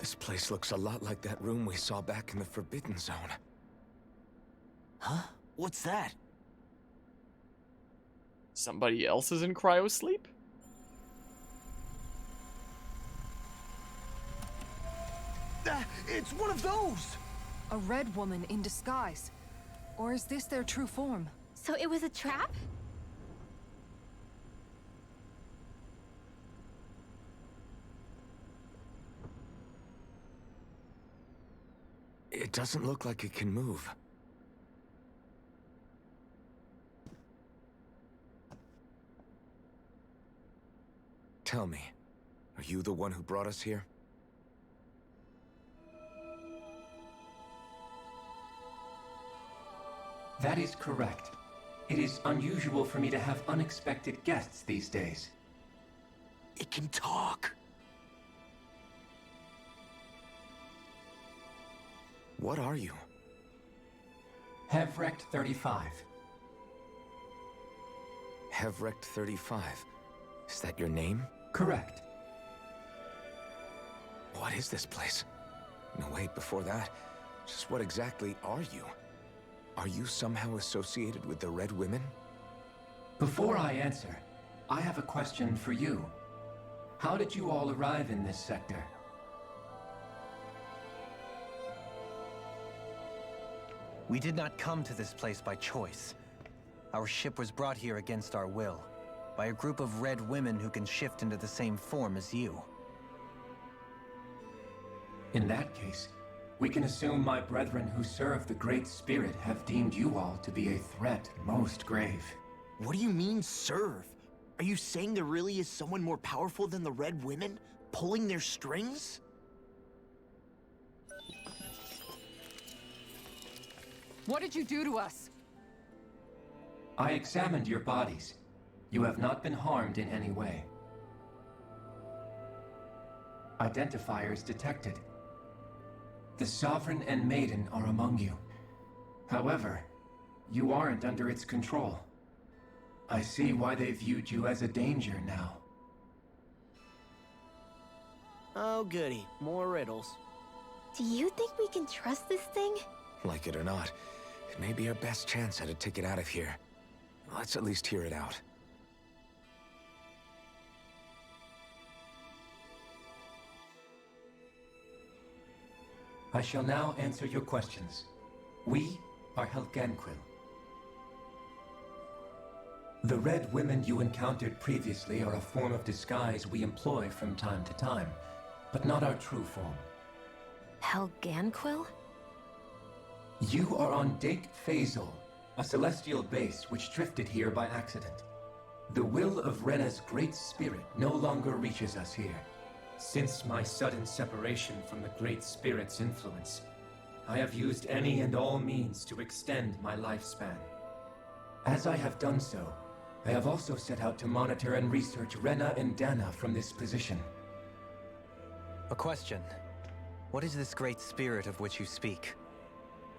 This place looks a lot like that room we saw back in the Forbidden Zone. Huh? What's that? Somebody else is in cryosleep? It's one of those! A red woman in disguise. Or is this their true form? So it was a trap? It doesn't look like it can move. Tell me, are you the one who brought us here? That is correct. It is unusual for me to have unexpected guests these days. It can talk! What are you? Hevrect 35. Hevrect 35. Is that your name? Correct. What is this place? No, wait, before that, just what exactly are you? Are you somehow associated with the Red Women? Before I answer, I have a question for you. How did you all arrive in this sector? We did not come to this place by choice. Our ship was brought here against our will, by a group of red women who can shift into the same form as you. In that case, we can assume my brethren who serve the Great Spirit have deemed you all to be a threat most grave. What do you mean, serve? Are you saying there really is someone more powerful than the Red Women, pulling their strings? What did you do to us? I examined your bodies. You have not been harmed in any way. Identifiers detected. The Sovereign and Maiden are among you. However, you aren't under its control. I see why they viewed you as a danger now. Oh goody, more riddles. Do you think we can trust this thing? Like it or not, it may be our best chance at a ticket out of here. Let's at least hear it out. I shall now answer your questions. We are Helganquil. The Red Women you encountered previously are a form of disguise we employ from time to time, but not our true form. Helganquil? You are on Dake Phasal, a celestial base which drifted here by accident. The will of Rena's great spirit no longer reaches us here. Since my sudden separation from the Great Spirit's influence, I have used any and all means to extend my lifespan. As I have done so, I have also set out to monitor and research Rena and Dana from this position. A question. What is this great spirit of which you speak?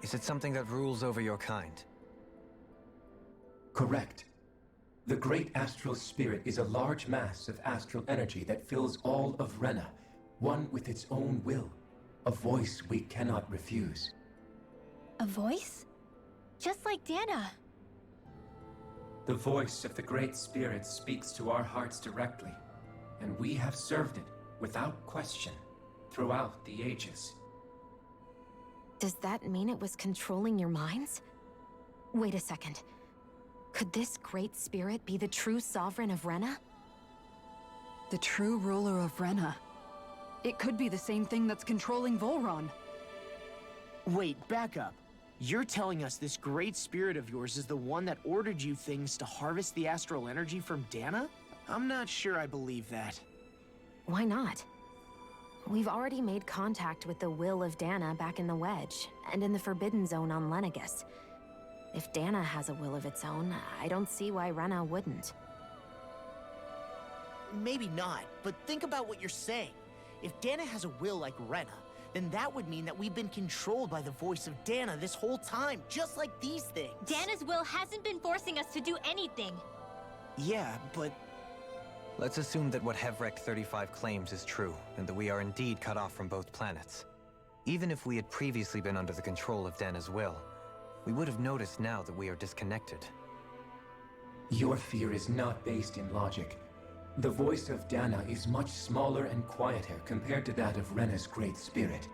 Is it something that rules over your kind? Correct. The Great Astral Spirit is a large mass of astral energy that fills all of Rena, one with its own will, a voice we cannot refuse. A voice? Just like Dana. The voice of the Great Spirit speaks to our hearts directly, and we have served it without question throughout the ages. Does that mean it was controlling your minds? Wait a second. Could this great spirit be the true sovereign of Rena? The true ruler of Rena. It could be the same thing that's controlling Volron. Wait, back up. You're telling us this great spirit of yours is the one that ordered you things to harvest the astral energy from Dana? I'm not sure I believe that. Why not? We've already made contact with the will of Dana back in the Wedge, and in the Forbidden Zone on Lenegus. If Dana has a will of its own, I don't see why Rena wouldn't. Maybe not, but think about what you're saying. If Dana has a will like Rena, then that would mean that we've been controlled by the voice of Dana this whole time, just like these things. Dana's will hasn't been forcing us to do anything. Yeah, but Let's assume that what Hevrek 35 claims is true, and that we are indeed cut off from both planets. Even if we had previously been under the control of Dana's will, we would have noticed now that we are disconnected. Your fear is not based in logic. The voice of Dana is much smaller and quieter compared to that of Rena's great spirit.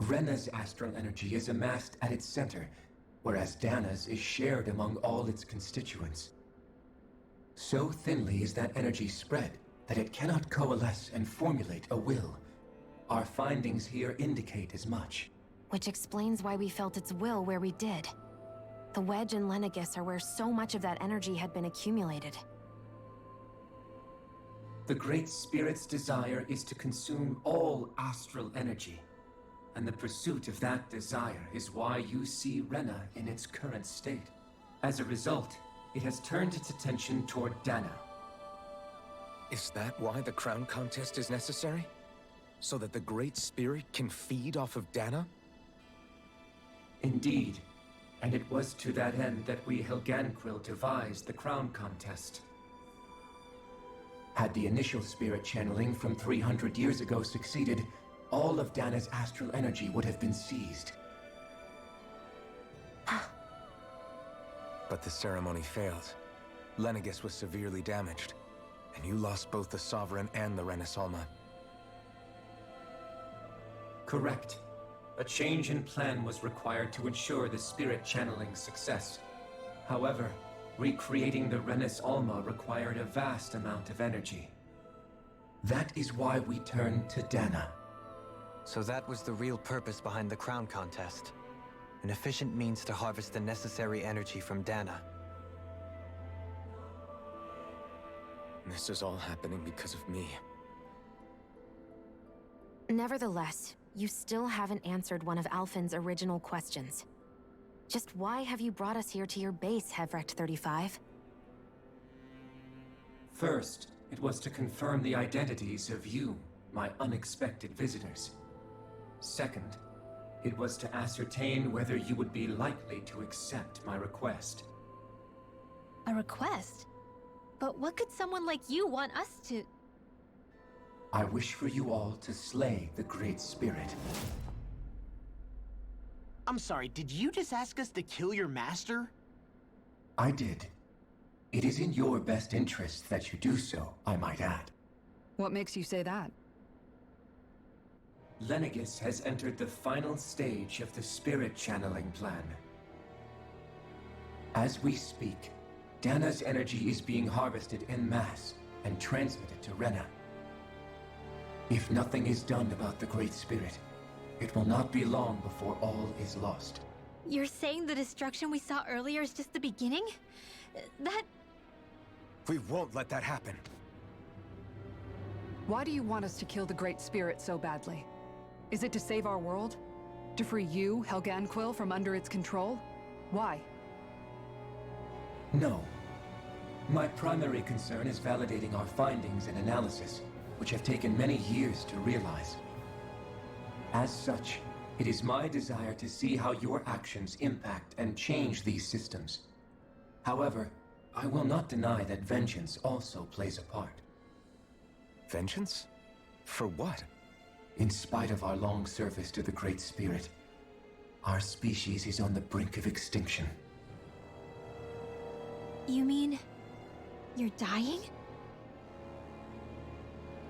Rena's astral energy is amassed at its center, whereas Dana's is shared among all its constituents. So thinly is that energy spread that it cannot coalesce and formulate a will. Our findings here indicate as much. Which explains why we felt its will where we did. The Wedge and Lenegis are where so much of that energy had been accumulated. The Great Spirit's desire is to consume all astral energy, and the pursuit of that desire is why you see Rena in its current state. As a result, it has turned its attention toward Dana. Is that why the crown contest is necessary? So that the Great Spirit can feed off of Dana? Indeed, and it was to that end that we Helganquil devised the crown contest. Had the initial spirit channeling from 300 years ago succeeded, all of Dana's astral energy would have been seized. But the ceremony failed. Lenegis was severely damaged, and you lost both the Sovereign and the Renasalma. Correct. A change in plan was required to ensure the spirit channeling's success. However, recreating the Renis Alma required a vast amount of energy. That is why we turned to Dana. So that was the real purpose behind the crown contest. An efficient means to harvest the necessary energy from Dana. This is all happening because of me. Nevertheless, you still haven't answered one of Alphen's original questions. Just why have you brought us here to your base, Hevrek 35? First, it was to confirm the identities of you, my unexpected visitors. Second, it was to ascertain whether you would be likely to accept my request. A request? But what could someone like you want us to... I wish for you all to slay the Great Spirit. I'm sorry, did you just ask us to kill your master? I did. It is in your best interest that you do so, I might add. What makes you say that? Lenegis has entered the final stage of the spirit channeling plan. As we speak, Dana's energy is being harvested en masse and transmitted to Rena. If nothing is done about the Great Spirit, it will not be long before all is lost. You're saying the destruction we saw earlier is just the beginning? That... We won't let that happen. Why do you want us to kill the Great Spirit so badly? Is it to save our world? To free you, Helganquil, from under its control? Why? No. My primary concern is validating our findings and analysis, which have taken many years to realize. As such, it is my desire to see how your actions impact and change these systems. However, I will not deny that vengeance also plays a part. Vengeance? For what? In spite of our long service to the Great Spirit, our species is on the brink of extinction. You mean... you're dying?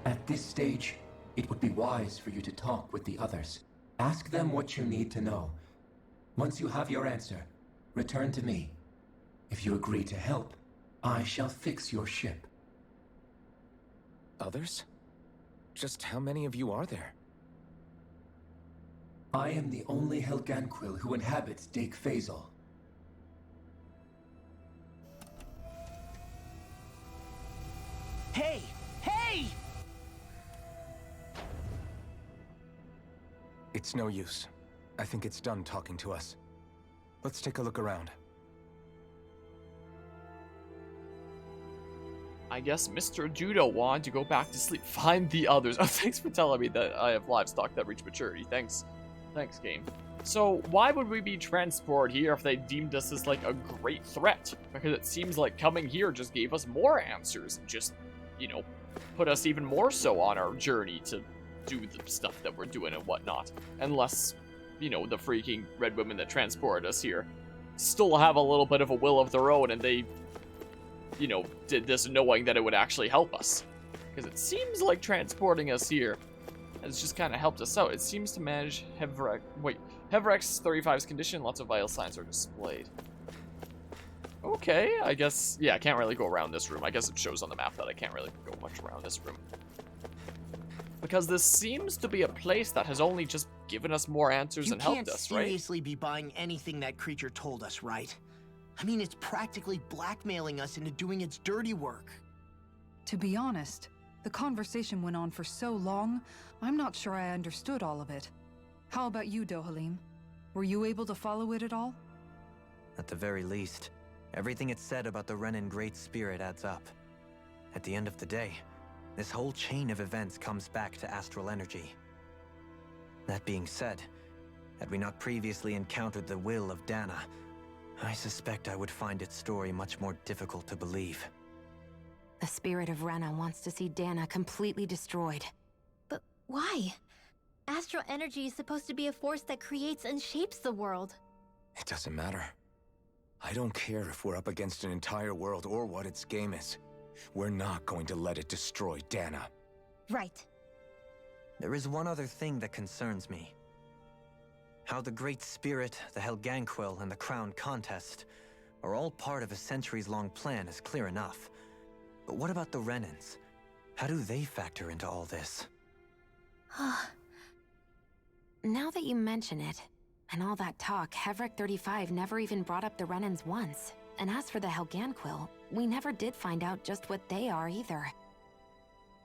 At this stage, it would be wise for you to talk with the others. Ask them what you need to know. Once you have your answer, return to me. If you agree to help, I shall fix your ship. Others? Just how many of you are there? I am the only Helganquil who inhabits Dake Faisal. Hey! Hey! It's no use. I think it's done talking to us. Let's take a look around. I guess Mr. Judo wanted to go back to sleep. Find the others. Oh, thanks for telling me that I have livestock that reach maturity. Thanks. Thanks, game. So, why would we be transported here if they deemed us as, like, a great threat? Because it seems like coming here just gave us more answers and just, you know, put us even more so on our journey to do the stuff that we're doing and whatnot. Unless, you know, the freaking red women that transported us here still have a little bit of a will of their own and they, you know, did this knowing that it would actually help us. Because it seems like transporting us here has just kind of helped us out. It seems to manage Hevrex 35's condition. Lots of vital signs are displayed. Okay, I guess, yeah, I can't really go around this room. I guess it shows on the map that I can't really go much around this room. Because this seems to be a place that has only just given us more answers and helped us, You right? can't seriously be buying anything that creature told us, right? I mean, it's practically blackmailing us into doing its dirty work. To be honest, the conversation went on for so long, I'm not sure I understood all of it. How about you, Dohalim? Were you able to follow it at all? At the very least, everything it said about the Renan Great Spirit adds up. At the end of the day, this whole chain of events comes back to astral energy. That being said, had we not previously encountered the will of Dana, I suspect I would find its story much more difficult to believe. The spirit of Rena wants to see Dana completely destroyed. But why? Astral energy is supposed to be a force that creates and shapes the world. It doesn't matter. I don't care if we're up against an entire world or what its game is. We're not going to let it destroy Dana. Right. There is one other thing that concerns me. How the Great Spirit, the Helganquil, and the Crown Contest are all part of a centuries-long plan is clear enough. But what about the Renans? How do they factor into all this? Now that you mention it, and all that talk, Hevrek 35 never even brought up the Renans once. And as for the Helganquil, we never did find out just what they are either.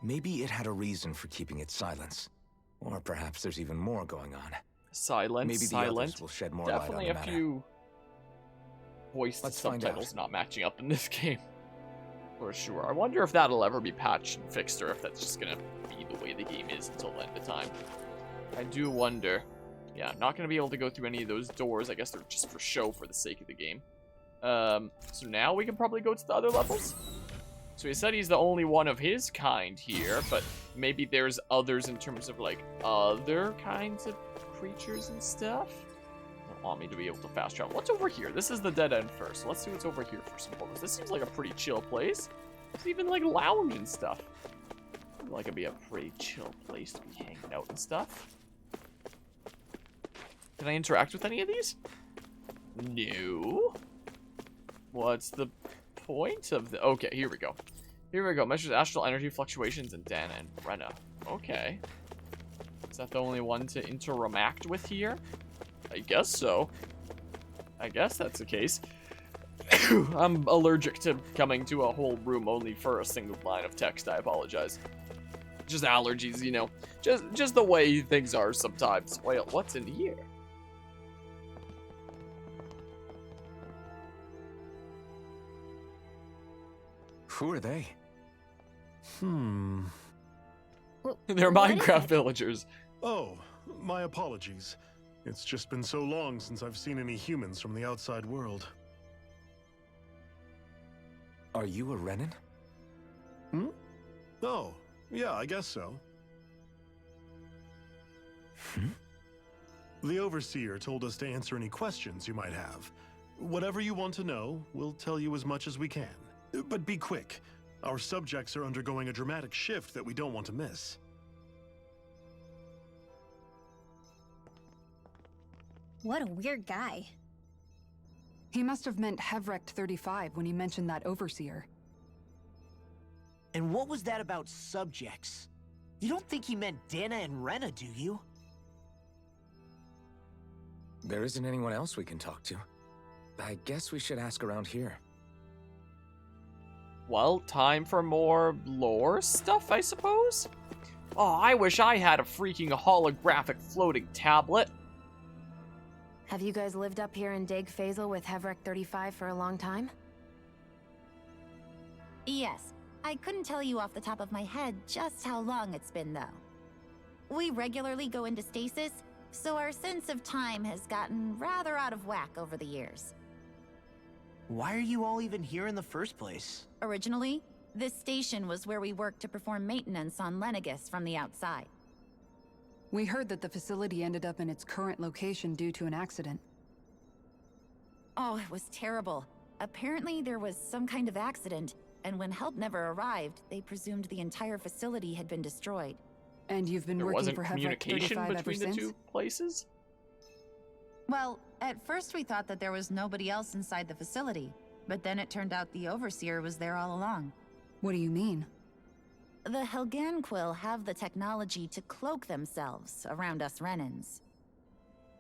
Maybe it had a reason for keeping its silence. Or perhaps there's even more going on. Silent, Maybe the silent. others will shed more Definitely light on the a matter. few voiced Let's find out. subtitles not matching up in this game. For sure. I wonder if that'll ever be patched and fixed, or if that's just gonna be the way the game is until the end of time. I do wonder. Yeah, I'm not gonna be able to go through any of those doors. I guess they're just for show for the sake of the game. So now we can probably go to the other levels. So he said he's the only one of his kind here, but maybe there's others in terms of, like, other kinds of creatures and stuff? I don't want me to be able to fast travel. What's over here? This is the dead end first. Let's see what's over here first and foremost. This seems like a pretty chill place. There's even, like, lounge and stuff. Seems like it'd be a pretty chill place to be hanging out and stuff. Can I interact with any of these? No. What's the point of the... Okay, here we go. Here we go. Measures astral energy fluctuations in Dana and Rena. Okay. Is that the only one to interact with here? I guess so. I guess that's the case. I'm allergic to coming to a whole room only for a single line of text. I apologize. Just allergies, you know. Just the way things are sometimes. Well, what's in here? Who are they? They're What is Minecraft it? villagers. Oh, my apologies. It's just been so long since I've seen any humans from the outside world. Are you a Renan? Oh, yeah, I guess so. The Overseer told us to answer any questions you might have. Whatever you want to know, we'll tell you as much as we can. But be quick. Our subjects are undergoing a dramatic shift that we don't want to miss. What a weird guy. He must have meant Hevrek 35 when he mentioned that overseer. And what was that about subjects? You don't think he meant Dana and Rena, do you? There isn't anyone else we can talk to. I guess we should ask around here. Well, time for more lore stuff, I suppose? Oh, I wish I had a freaking holographic floating tablet. Have you guys lived up here in Dag Faisal with Hevrek 35 for a long time? Yes. I couldn't tell you off the top of my head just how long it's been, though. We regularly go into stasis, so our sense of time has gotten rather out of whack over the years. Why are you all even here in the first place? Originally, this station was where we worked to perform maintenance on Lenegis from the outside. We heard that the facility ended up in its current location due to an accident. Oh, it was terrible. Apparently there was some kind of accident, and when help never arrived, they presumed the entire facility had been destroyed. And you've been There working wasn't for Hevric communication 35 ever between the since? two places? Well, at first we thought that there was nobody else inside the facility, but then it turned out the Overseer was there all along. What do you mean? The Helganquil have the technology to cloak themselves around us Renans.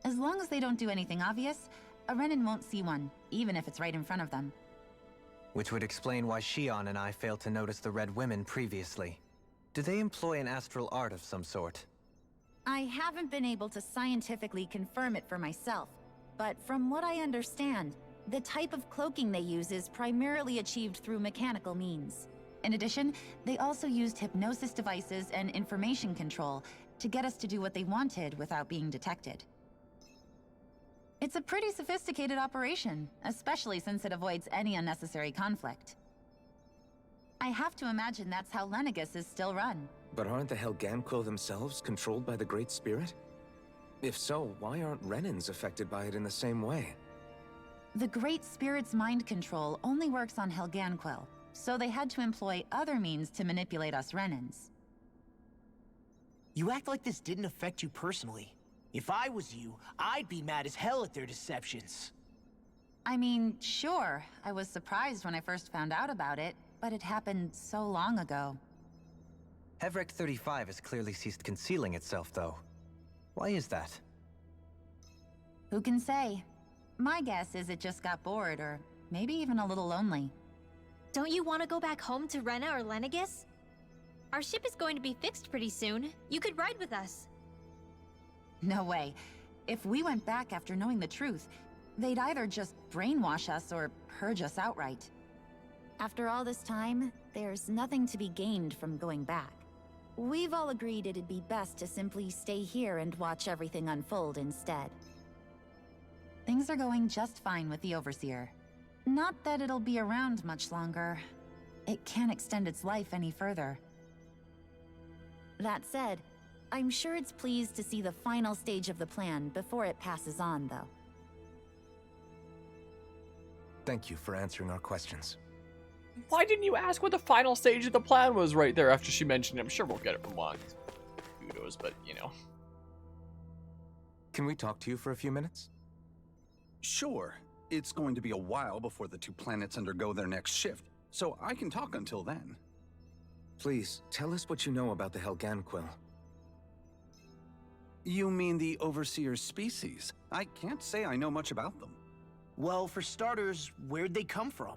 As long as they don't do anything obvious, a Renan won't see one, even if it's right in front of them. Which would explain why Shion and I failed to notice the Red Women previously. Do they employ an astral art of some sort? I haven't been able to scientifically confirm it for myself, but from what I understand, the type of cloaking they use is primarily achieved through mechanical means. In addition, they also used hypnosis devices and information control to get us to do what they wanted without being detected. It's a pretty sophisticated operation, especially since it avoids any unnecessary conflict. I have to imagine that's how Lenegis is still run. But aren't the Helganquil themselves controlled by the Great Spirit? If so, why aren't Renans affected by it in the same way? The Great Spirit's mind control only works on Helganquil, so they had to employ other means to manipulate us Renans. You act like this didn't affect you personally. If I was you, I'd be mad as hell at their deceptions. I mean, sure, I was surprised when I first found out about it, but it happened so long ago. Hevric 35 has clearly ceased concealing itself, though. Why is that? Who can say? My guess is it just got bored, or maybe even a little lonely. Don't you want to go back home to Rena or Lenegis? Our ship is going to be fixed pretty soon. You could ride with us. No way. If we went back after knowing the truth, they'd either just brainwash us or purge us outright. After all this time, there's nothing to be gained from going back. We've all agreed it'd be best to simply stay here and watch everything unfold instead. Things are going just fine with the Overseer. Not that it'll be around much longer. It can't extend its life any further. That said, I'm sure it's pleased to see the final stage of the plan before it passes on, though. Thank you for answering our questions. Why didn't you ask what the final stage of the plan was right there after she mentioned it? I'm sure we'll get it from Juan. Who knows, but you know. Can we talk to you for a few minutes? Sure. It's going to be a while before the two planets undergo their next shift, so I can talk until then. Please, tell us what you know about the Helganquil. You mean the Overseer's species? I can't say I know much about them. Well, for starters, where'd they come from?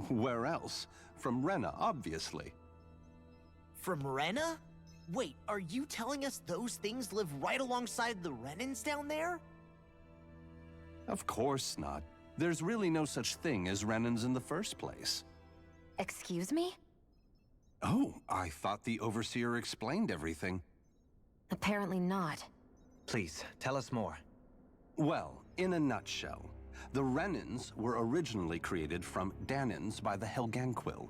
Where else? From Rena, obviously. From Rena? Wait, are you telling us those things live right alongside the Renans down there? Of course not. There's really no such thing as Renans in the first place. Excuse me? Oh, I thought the Overseer explained everything. Apparently not. Please, tell us more. Well, in a nutshell, the Renans were originally created from Danans by the Helganquil.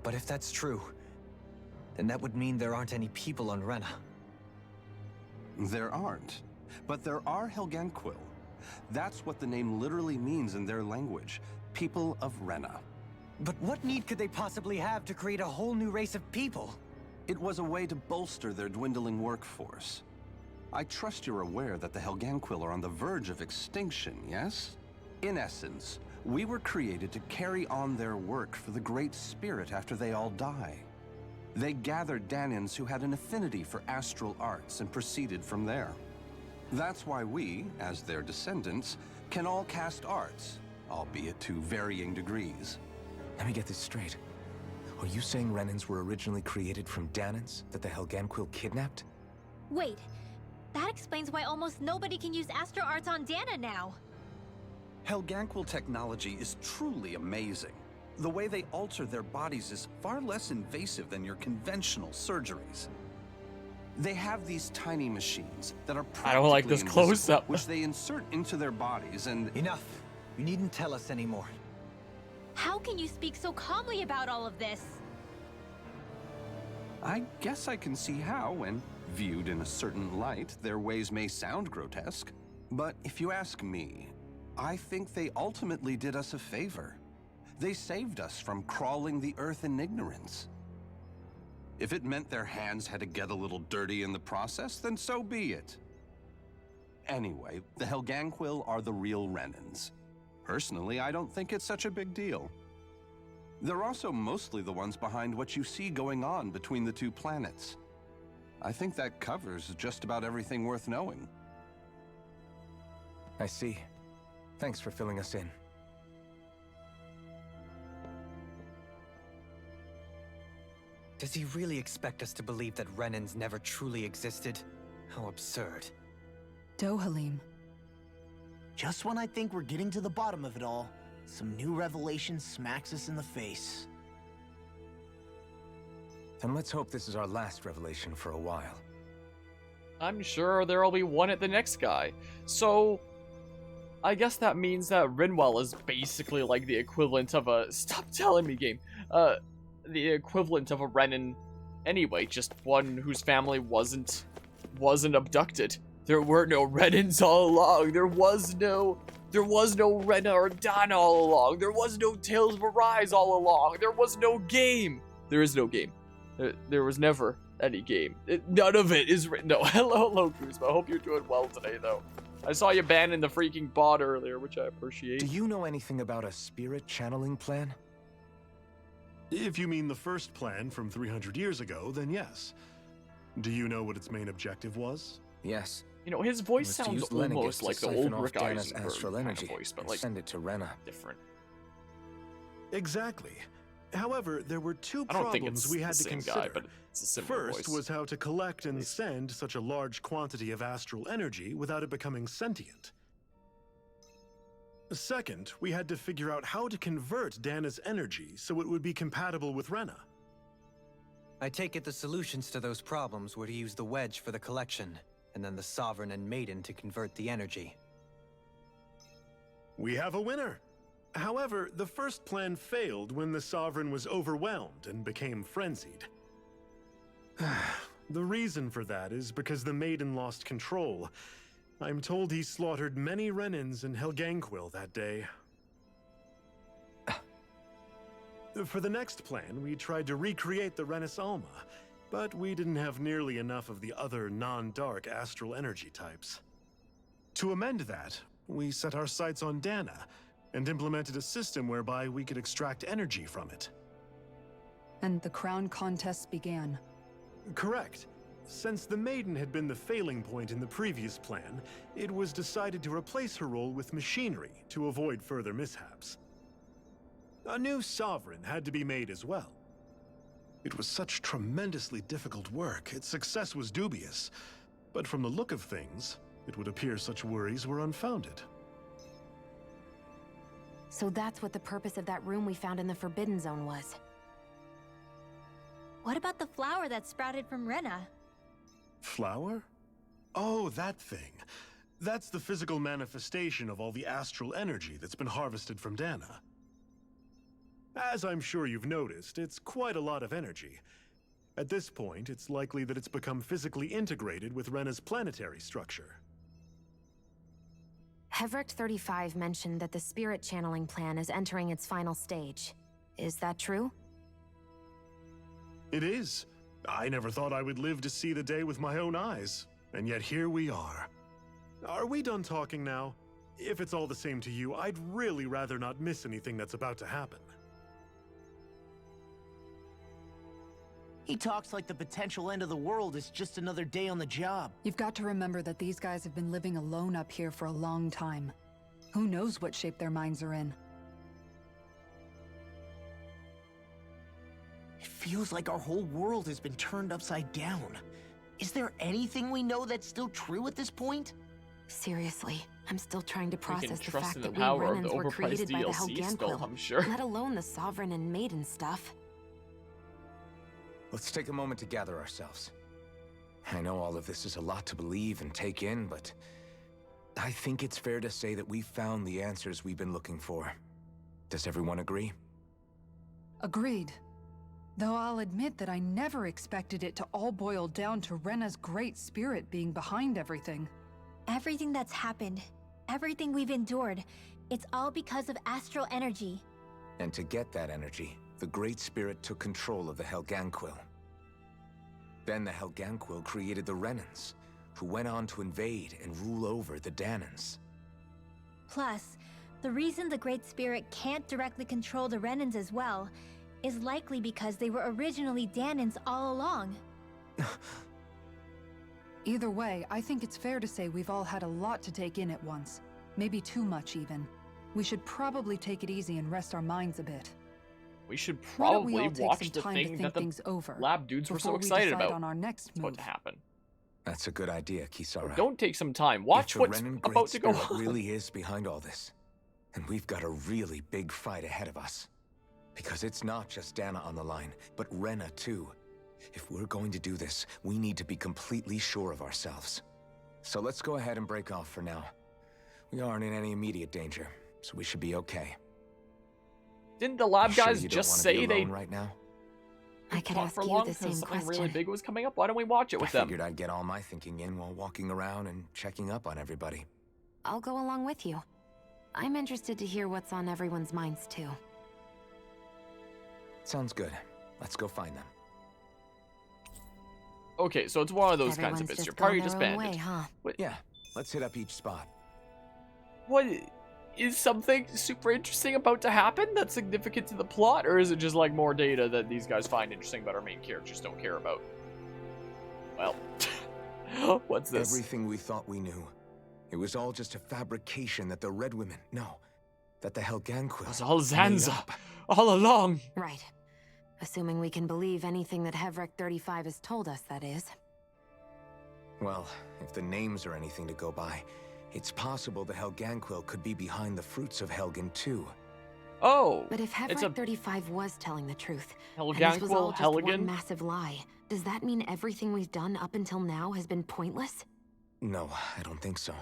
But if that's true, then that would mean there aren't any people on Rena. There aren't, but there are Helganquil. That's what the name literally means in their language, people of Rena. But what need could they possibly have to create a whole new race of people? It was a way to bolster their dwindling workforce. I trust you're aware that the Helganquil are on the verge of extinction, yes? In essence, we were created to carry on their work for the Great Spirit after they all die. They gathered Danans who had an affinity for astral arts and proceeded from there. That's why we, as their descendants, can all cast arts, albeit to varying degrees. Let me get this straight. Are you saying Renans were originally created from Danans that the Helganquil kidnapped? Wait, that explains why almost nobody can use Astro Arts on Dana now. Helganquil technology is truly amazing. The way they alter their bodies is far less invasive than your conventional surgeries. They have these tiny machines that are I don't like this practically invisible, close-up. which they insert into their bodies and... Enough. You needn't tell us anymore. How can you speak so calmly about all of this? I guess I can see how, when viewed in a certain light, their ways may sound grotesque. But if you ask me, I think they ultimately did us a favor. They saved us from crawling the earth in ignorance. If it meant their hands had to get a little dirty in the process, then so be it. Anyway, the Helganquil are the real Renans. Personally, I don't think it's such a big deal. They're also mostly the ones behind what you see going on between the two planets. I think that covers just about everything worth knowing. I see. Thanks for filling us in. Does he really expect us to believe that Renans never truly existed? How absurd. Dohalim. Just when I think we're getting to the bottom of it all, some new revelation smacks us in the face. Then let's hope this is our last revelation for a while. I'm sure there'll be one at the next guy. So, I guess that means that Rinwell is basically like the equivalent of a... Stop telling me, game. The equivalent of a Renan anyway, just one whose family wasn't abducted. There were no Renans all along. There was no Rena or Dana all along. There was no Tales of Arise all along. There was no game. There is no game. There was never any game. None of it is written. No, hello, Kuzma. I hope you're doing well today, though. I saw you banning the freaking bot earlier, which I appreciate. Do you know anything about a spirit channeling plan? If you mean the first plan from 300 years ago, then yes. Do you know what its main objective was? Yes. You know, his voice It was to sounds use Lenegis almost to like the siphon old off Rick Dana's Eisenberg astral kind energy of voice, but and like send it to Rena. different. Exactly. However, there were two I don't think problems it's we the had to same consider. guy, but it's a similar First voice. was how to collect and send such a large quantity of astral energy without it becoming sentient. Second, we had to figure out how to convert Dana's energy so it would be compatible with Rena. I take it the solutions to those problems were to use the wedge for the collection, and then the Sovereign and Maiden to convert the energy. We have a winner. However, the first plan failed when the Sovereign was overwhelmed and became frenzied. The reason for that is because the Maiden lost control. I'm told he slaughtered many Renans in Helganquil that day. For the next plan, we tried to recreate the Renis Alma, but we didn't have nearly enough of the other non-dark astral energy types. To amend that, we set our sights on Dana, and implemented a system whereby we could extract energy from it. And the crown contests began. Correct. Since the Maiden had been the failing point in the previous plan, it was decided to replace her role with machinery to avoid further mishaps. A new Sovereign had to be made as well. It was such tremendously difficult work, its success was dubious. But from the look of things, it would appear such worries were unfounded. So that's what the purpose of that room we found in the Forbidden Zone was. What about the flower that sprouted from Rena? Flower? Oh, that thing. That's the physical manifestation of all the astral energy that's been harvested from Dana. As I'm sure you've noticed, it's quite a lot of energy. At this point, it's likely that it's become physically integrated with Rena's planetary structure. Hevricht 35 mentioned that the spirit channeling plan is entering its final stage. Is that true? It is. I never thought I would live to see the day with my own eyes, and yet here we are. Are we done talking now? If it's all the same to you, I'd really rather not miss anything that's about to happen. He talks like the potential end of the world is just another day on the job. You've got to remember that these guys have been living alone up here for a long time. Who knows what shape their minds are in? It feels like our whole world has been turned upside down. Is there anything we know that's still true at this point? Seriously, I'm still trying to We can process the trust fact in the that we power of the Renans were overpriced created by the DLC still, Helganquil, I'm sure. let alone the Sovereign and Maiden stuff. Let's take a moment to gather ourselves. I know all of this is a lot to believe and take in, but I think it's fair to say that we've found the answers we've been looking for. Does everyone agree? Agreed. Though I'll admit that I never expected it to all boil down to Rena's great spirit being behind everything. Everything that's happened, everything we've endured, it's all because of astral energy. And to get that energy, the Great Spirit took control of the Helganquil. Then the Helganquil created the Renans, who went on to invade and rule over the Danans. Plus, the reason the Great Spirit can't directly control the Renans as well is likely because they were originally Danans all along. Either way, I think it's fair to say we've all had a lot to take in at once. Maybe too much, even. We should probably take it easy and rest our minds a bit. We should Why don't we probably all take watch some the time to thing think that the things over lab dudes were so before we excited decide about. on our next About move? to happen. That's a good idea, Kisara. Don't take some time. Watch If the what's Renan about Great to go Spirit on. really is behind all this, and we've got a really big fight ahead of us. Because it's not just Dana on the line, but Rena too. If we're going to do this, we need to be completely sure of ourselves. So let's go ahead and break off for now. We aren't in any immediate danger, so we should be okay. Didn't the lab You sure guys you don't just wanna say be they alone right now? I could talk ask for you long the because same something question. really big was coming up? Why don't we watch it with I them? figured I'd get all my thinking in while walking around and checking up on everybody. I'll go along with you. I'm interested to hear what's on everyone's minds, too. Sounds good. Let's go find them. Okay, so it's one of those Everyone's kinds of bits. just Your party gone their own disbanded. way, huh? Yeah, let's hit up each spot. What is something super interesting about to happen that's significant to the plot, or is it just like more data that these guys find interesting but our main characters don't care about? Well, what's this? Everything we thought we knew. It was all just a fabrication that the Red Women, that the Helganquil It was all made Zanza, up. all along. Right. Assuming we can believe anything that Hevrek 35 has told us, that is. Well, if the names are anything to go by, it's possible the Helganquil could be behind the fruits of Helgen too. Oh, But if it's a Hevrek 35 was telling the truth, and this was all Helganquil, just one Helgen. massive lie, does that mean everything we've done up until now has been pointless? No, I don't think so.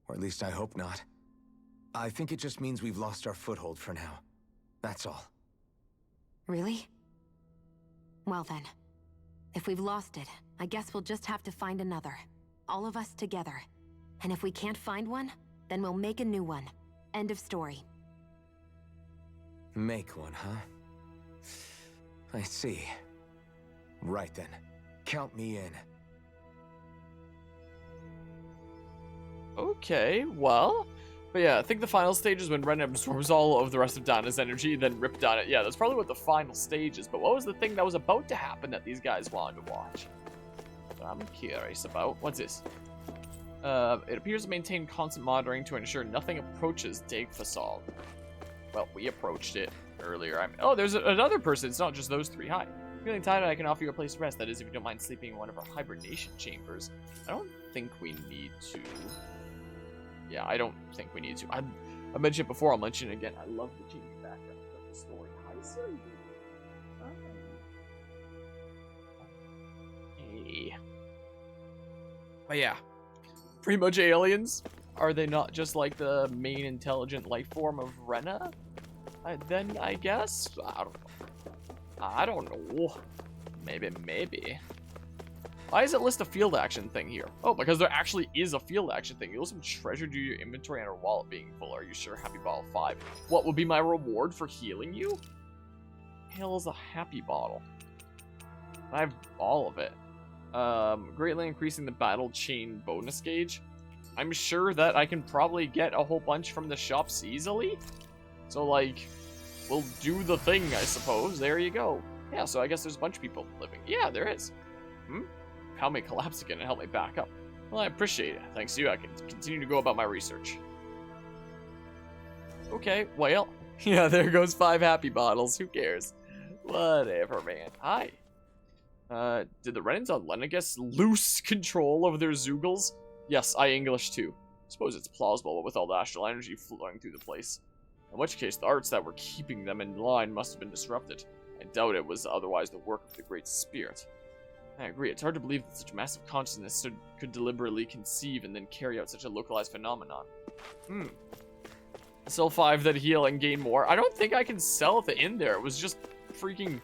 Or at least I hope not. I think it just means we've lost our foothold for now. That's all. Really? Well then, if we've lost it, I guess we'll just have to find another. All of us together. And if we can't find one, then we'll make a new one. End of story. Make one, huh? I see. Right then. Count me in. Okay, well, but yeah, I think the final stage is when Ren absorbs all of the rest of Dana's energy, then rip down it. Yeah, that's probably what the final stage is. But what was the thing that was about to happen that these guys wanted to watch? That I'm curious about. What's this? It appears to maintain constant monitoring to ensure nothing approaches Dig Fasal. Well, we approached it earlier. Oh, there's another person. It's not just those three. Hi. Feeling tired, I can offer you a place to rest. That is, if you don't mind sleeping in one of our hibernation chambers. I don't think we need to. Yeah, I don't think we need to. I mentioned it before, I'll mention it again. I love the changing background of the story. Hi, Siri. Hey. But yeah, pretty much aliens. Are they not just like the main intelligent life form of Rena? Then I guess? I don't know. Maybe. Why does it list a field action thing here? Oh, because there actually is a field action thing. You lose some treasure due to your inventory and our wallet being full. Are you sure? Happy Bottle 5. What will be my reward for healing you? Hell is a happy bottle. I have all of it. Greatly increasing the battle chain bonus gauge. I'm sure that I can probably get a whole bunch from the shops easily. So, like, we'll do the thing, I suppose. There you go. Yeah, so I guess there's a bunch of people living. Yeah, there is. How may collapse again and help me back up? Well, I appreciate it. Thanks to you, I can continue to go about my research. Okay, well, yeah, there goes 5 happy bottles. Who cares? Whatever, man. Hi. Did the Renans on Lenegis lose control of their Zoogles? Yes, I English too. Suppose it's plausible, but with all the astral energy flowing through the place. In which case, the arts that were keeping them in line must have been disrupted. I doubt it was otherwise the work of the Great Spirit. I agree, it's hard to believe that such massive consciousness could deliberately conceive and then carry out such a localized phenomenon. Sell 5 that heal and gain more. I don't think I can sell at the end there. It was just freaking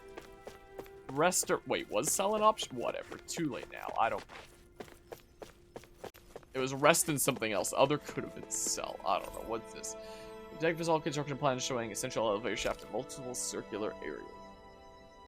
rest or... Wait, was sell an option? Whatever, too late now. I don't... It was rest and something else. Other could have been sell. I don't know. What's this? The deck visual construction plan is showing a central elevator shaft and multiple circular areas.